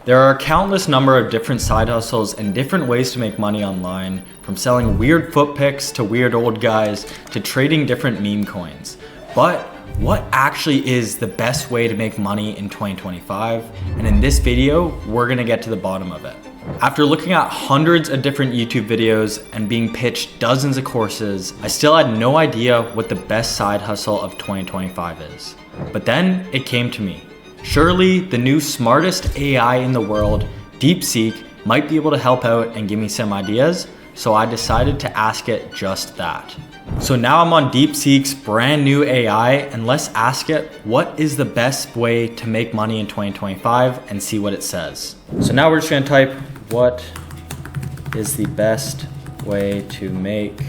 There are a countless number of different side hustles and different ways to make money online, from selling weird foot pics to weird old guys to trading different meme coins. But what actually is the best way to make money in 2025? And in this video, we're gonna get to the bottom of it. After looking at hundreds of different YouTube videos and being pitched dozens of courses, I still had no idea what the best side hustle of 2025 is. But then it came to me. Surely the new smartest AI in the world, DeepSeek, might be able to help out and give me some ideas, so I decided to ask it just that. So now I'm on DeepSeek's brand new AI, and let's ask it what is the best way to make money in 2025 and see what it says. So now we're just gonna type, what is the best way to make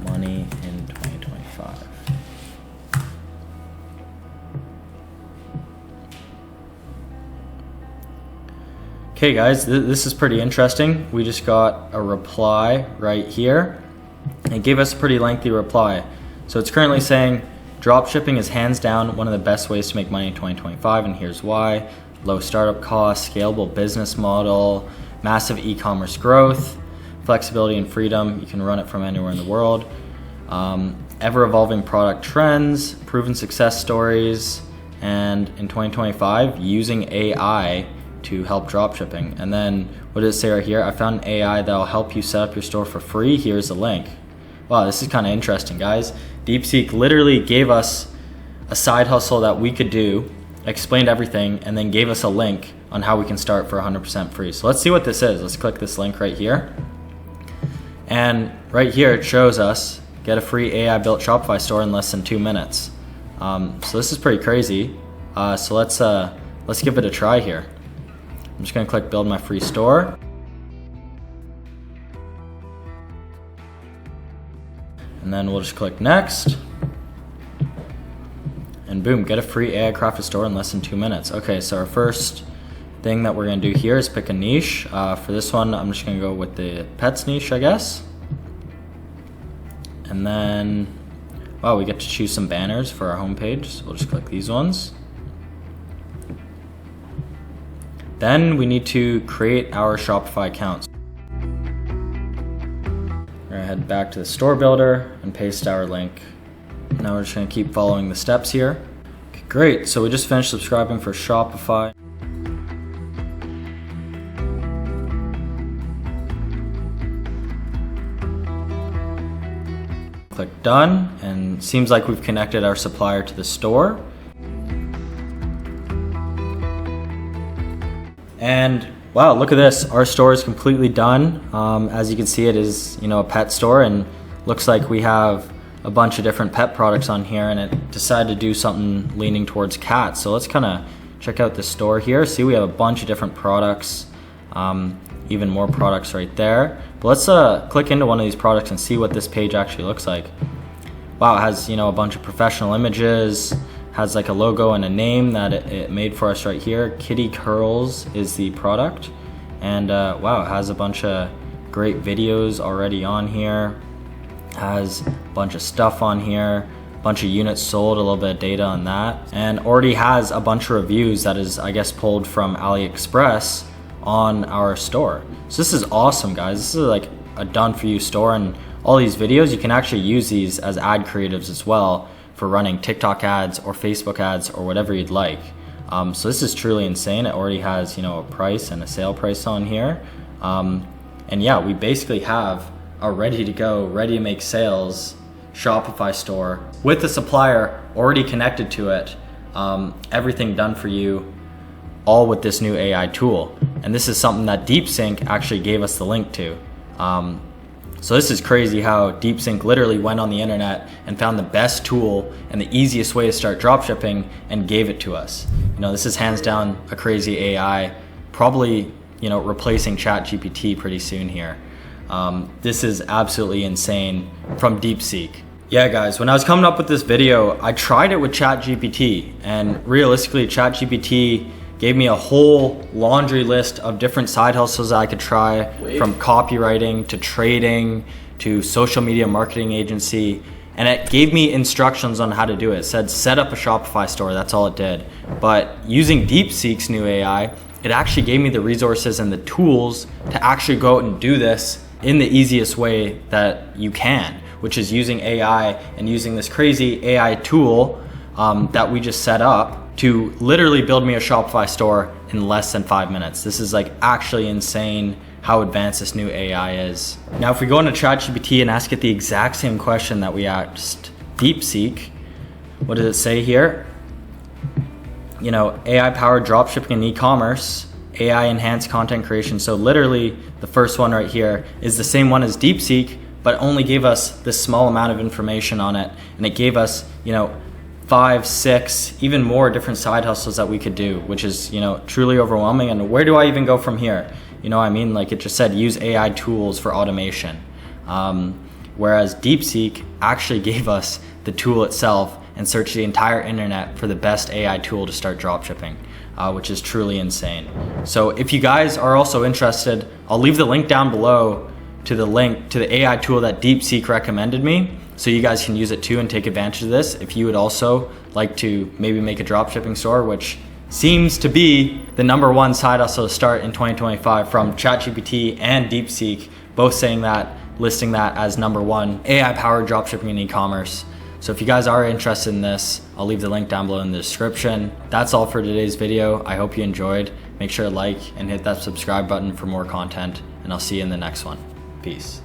money in 2025? Okay guys, this is pretty interesting. We just got a reply right here. It gave us a pretty lengthy reply. So it's currently saying, dropshipping is hands down one of the best ways to make money in 2025, and here's why. Low startup costs, scalable business model, massive e-commerce growth, flexibility and freedom. You can run it from anywhere in the world. Ever-evolving product trends, proven success stories, and in 2025, using AI to help dropshipping. And then what does it say right here? I found an AI that'll help you set up your store for free. Here's a link. Wow, this is kind of interesting, guys. DeepSeek literally gave us a side hustle that we could do, explained everything, and then gave us a link on how we can start for 100% free. So let's see what this is. Let's click this link right here. And right here it shows us get a free AI built Shopify store in less than 2 minutes. So this is pretty crazy. So let's give it a try here. I'm just gonna click build my free store. And then we'll just click next. And boom, get a free AI crafted store in less than 2 minutes. Okay, so our first thing that we're gonna do here is pick a niche. For this one, I'm just gonna go with the pets niche, I guess. And then, wow, we get to choose some banners for our homepage. So we'll just click these ones. Then we need to create our Shopify accounts. We're gonna head back to the store builder and paste our link. Now we're just gonna keep following the steps here. Okay, great, so we just finished subscribing for Shopify. Click done, and seems like we've connected our supplier to the store. And wow, look at this. Our store is completely done. As you can see, it is, a pet store, and looks like we have a bunch of different pet products on here, and it decided to do something leaning towards cats. So let's kind of check out the store here. See, we have a bunch of different products, even more products right there. But let's click into one of these products and see what this page actually looks like. Wow, it has, a bunch of professional images, has like a logo and a name that it made for us right here. Kitty Curls is the product. And wow, it has a bunch of great videos already on here. Has a bunch of stuff on here, a bunch of units sold, a little bit of data on that. And already has a bunch of reviews that is, I guess, pulled from AliExpress on our store. So this is awesome, guys. This is like a done for you store, and all these videos, you can actually use these as ad creatives as well, for running TikTok ads or Facebook ads or whatever you'd like. So this is truly insane. It already has, a price and a sale price on here. And yeah, we basically have a ready to go, ready to make sales Shopify store with a supplier already connected to it. Everything done for you, all with this new AI tool. And this is something that DeepSeek actually gave us the link to. So this is crazy how DeepSeek literally went on the internet and found the best tool and the easiest way to start dropshipping and gave it to us. This is hands down a crazy AI, probably, replacing ChatGPT pretty soon here. This is absolutely insane from DeepSeek. Yeah guys, when I was coming up with this video, I tried it with ChatGPT, and realistically ChatGPT gave me a whole laundry list of different side hustles I could try, from copywriting to trading to social media marketing agency. And it gave me instructions on how to do it. It said, set up a Shopify store, that's all it did. But using DeepSeek's new AI, it actually gave me the resources and the tools to actually go out and do this in the easiest way that you can, which is using AI and using this crazy AI tool that we just set up to literally build me a Shopify store in less than 5 minutes. This is like actually insane how advanced this new AI is. Now, if we go into ChatGPT and ask it the exact same question that we asked DeepSeek, what does it say here? You know, AI powered dropshipping and e-commerce, AI enhanced content creation. So literally the first one right here is the same one as DeepSeek, but only gave us this small amount of information on it. And it gave us, you know, 5, 6, even more different side hustles that we could do, which is, you know, truly overwhelming. And where do I even go from here? You know what I mean? Like it just said, use AI tools for automation. Whereas DeepSeek actually gave us the tool itself and searched the entire internet for the best AI tool to start dropshipping, which is truly insane. So if you guys are also interested, I'll leave the link down below to the link to the AI tool that DeepSeek recommended me, so you guys can use it too and take advantage of this. If you would also like to maybe make a dropshipping store, which seems to be the #1 side hustle to start in 2025 from ChatGPT and DeepSeek, both saying that, listing that as #1 AI powered dropshipping and e-commerce. So if you guys are interested in this, I'll leave the link down below in the description. That's all for today's video. I hope you enjoyed. Make sure to like and hit that subscribe button for more content, and I'll see you in the next one. Peace.